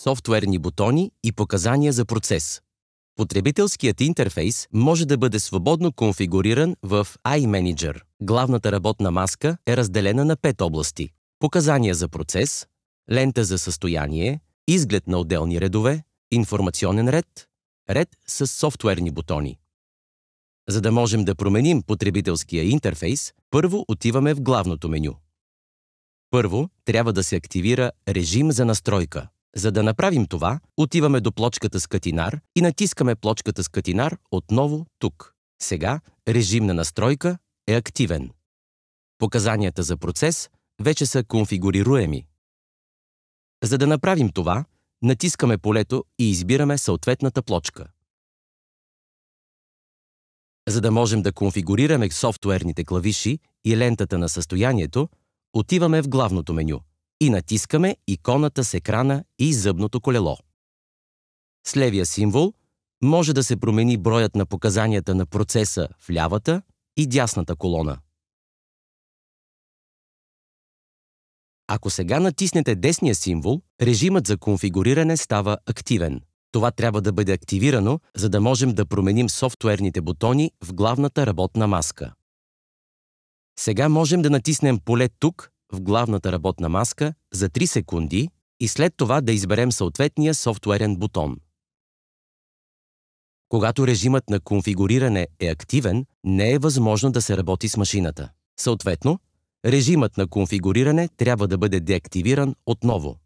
софтуерни бутони и показания за процес. Потребителският интерфейс може да бъде свободно конфигуриран в iManager. Главната работна маска е разделена на 5 области: показания за процес, лента за състояние, изглед на отделни редове, информационен ред, ред с софтуерни бутони. За да можем да променим потребителския интерфейс, първо отиваме в главното меню. Първо трябва да се активира режим за настройка. За да направим това, отиваме до плочката с катинар и натискаме плочката с катинар отново тук. Сега режим на настройка е активен. Показанията за процес вече са конфигурируеми. За да направим това, натискаме полето и избираме съответната плочка. За да можем да конфигурираме софтуерните клавиши и лентата на състоянието, отиваме в главното меню и натискаме иконата с екрана и зъбното колело. С левия символ може да се промени броят на показанията на процеса в лявата и дясната колона. Ако сега натиснете десния символ, режимът за конфигуриране става активен. Това трябва да бъде активирано, за да можем да променим софтуерните бутони в главната работна маска. Сега можем да натиснем поле тук, в главната работна маска, за 3 секунди и след това да изберем съответния софтуерен бутон. Когато режимът на конфигуриране е активен, не е възможно да се работи с машината. Съответно, режимът на конфигуриране трябва да бъде деактивиран отново.